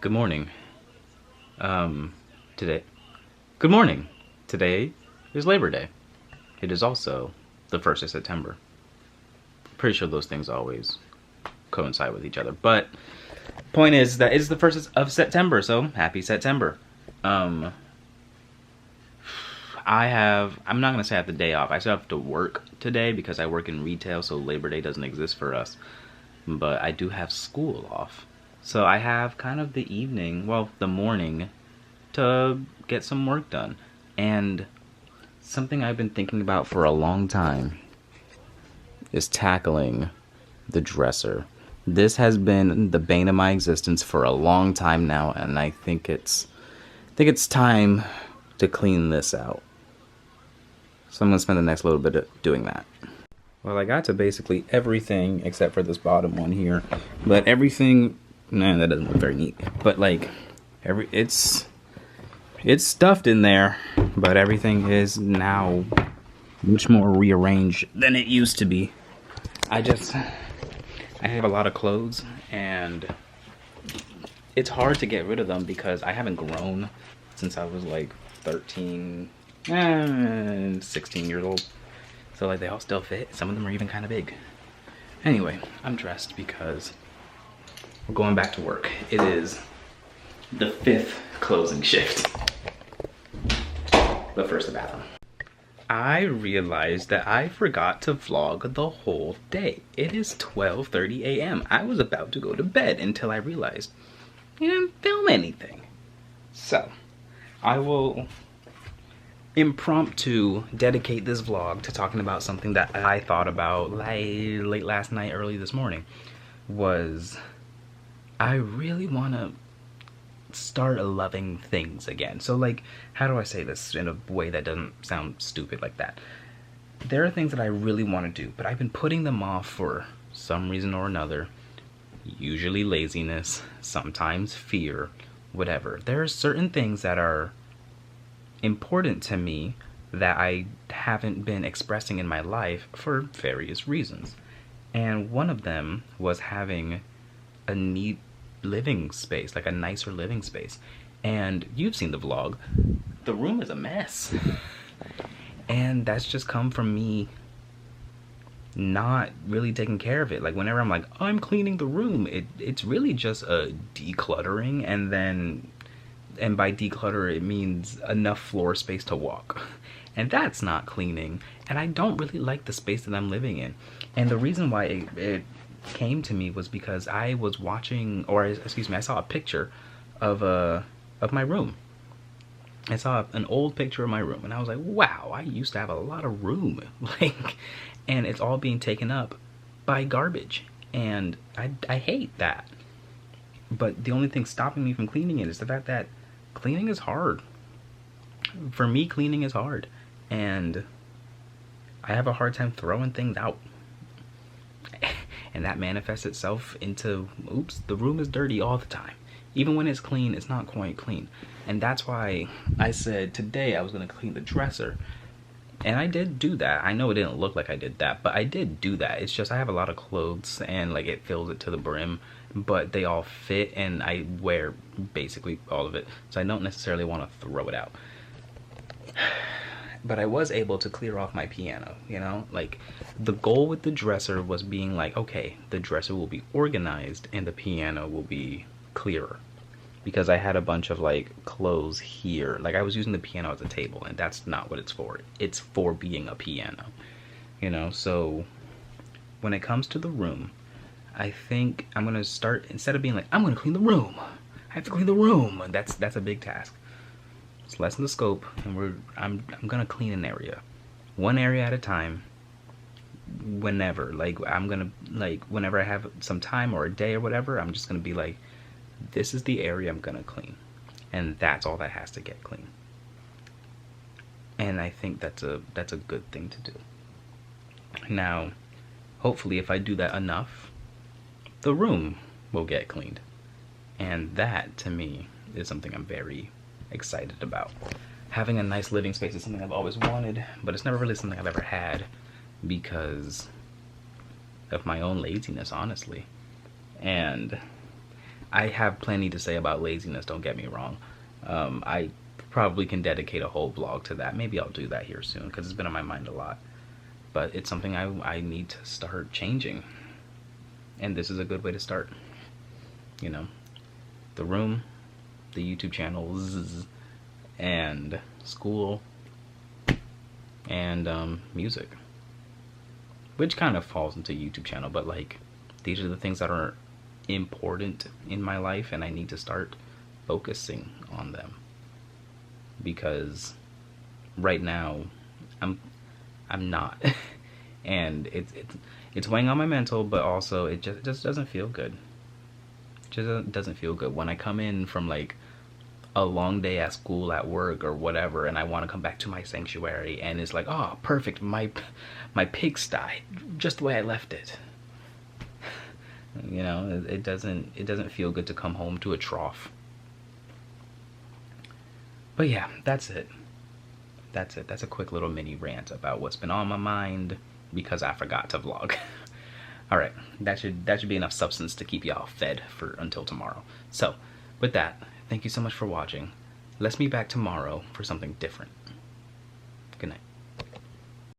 Good morning. Um, today. Good morning. Today is Labor Day. It is also the 1st of September. Pretty sure those things always coincide with each other. But point is that it's the 1st of September, so happy September. Um, I'm not going to say I have the day off. I still have to work today because I work in retail, so Labor Day doesn't exist for us. But I do have school off. So I have kind of the evening, well, the morning, to get some work done. And something I've been thinking about for a long time is tackling the dresser. This has been the bane of my existence for a long time now, and I think it's time to clean this out. So I'm gonna spend the next little bit doing that. Well, I got to basically everything except for this bottom one here, but everything. Nah, that doesn't look very neat. But like, it's stuffed in there, but everything is now much more rearranged than it used to be. I have a lot of clothes, and it's hard to get rid of them because I haven't grown since I was like 13, 16 years old. So like they all still fit. Some of them are even kind of big. Anyway, I'm dressed because we're going back to work. It is the 5th closing shift. But first, the bathroom. I realized that I forgot to vlog the whole day. It is 12:30 a.m. I was about to go to bed until I realized I didn't film anything. So, I will impromptu dedicate this vlog to talking about something that I thought about late last night, early this morning. I really want to start loving things again. So like, how do I say this in a way that doesn't sound stupid like that? There are things that I really want to do, but I've been putting them off for some reason or another. Usually laziness, sometimes fear, whatever. There are certain things that are important to me that I haven't been expressing in my life for various reasons. And one of them was having a neat living space, like a nicer living space. And you've seen the vlog. The room is a mess. And that's just come from me not really taking care of it. Like whenever I'm like, I'm cleaning the room, it's really just a decluttering, and by declutter it means enough floor space to walk. And that's not cleaning. And I don't really like the space that I'm living in. And the reason why it came to me was because I was watching, or excuse me, I saw a picture of my room. I saw an old picture of my room, and I was like, wow, I used to have a lot of room. Like, and it's all being taken up by garbage. And I hate that. But the only thing stopping me from cleaning it is the fact that cleaning is hard. For me, cleaning is hard. And I have a hard time throwing things out. And that manifests itself into, oops, the room is dirty all the time. Even when it's clean, it's not quite clean. And that's why I said today I was going to clean the dresser. And I did do that. I know it didn't look like I did that, but I did do that. It's just I have a lot of clothes and like it fills it to the brim, but they all fit and I wear basically all of it. So I don't necessarily want to throw it out. But I was able to clear off my piano, you know? Like, the goal with the dresser was being like, okay, the dresser will be organized and the piano will be clearer. Because I had a bunch of, like, clothes here. Like, I was using the piano as a table, and that's not what it's for. It's for being a piano, you know? So, when it comes to the room, I think I'm going to start, instead of being like, I'm going to clean the room. I have to clean the room. That's a big task. Let's lessen the scope, and I'm gonna clean an area, one area at a time. Whenever, like whenever I have some time or a day or whatever, I'm just gonna be like, this is the area I'm gonna clean, and that's all that has to get clean. And I think that's a good thing to do. Now, hopefully, if I do that enough, the room will get cleaned, and that to me is something I'm very excited about. Having a nice living space is something I've always wanted, but it's never really something I've ever had because of my own laziness, honestly. And I have plenty to say about laziness, don't get me wrong. I probably can dedicate a whole vlog to that. Maybe I'll do that here soon because it's been on my mind a lot. But it's something I need to start changing. And this is a good way to start. You know, the room, the YouTube channels, and school, and music. Which kind of falls into YouTube channel, but like, these are the things that are important in my life and I need to start focusing on them. Because right now, I'm not. And it's weighing on my mental, but also it just doesn't feel good. It just doesn't feel good when I come in from like a long day at school, at work, or whatever, and I want to come back to my sanctuary, and it's like, oh, perfect, my pigsty, just the way I left it. You know, it doesn't feel good to come home to a trough. But yeah, that's it. That's it. That's a quick little mini rant about what's been on my mind because I forgot to vlog. All right, that should be enough substance to keep y'all fed for until tomorrow. So, with that, thank you so much for watching. Let's meet back tomorrow for something different.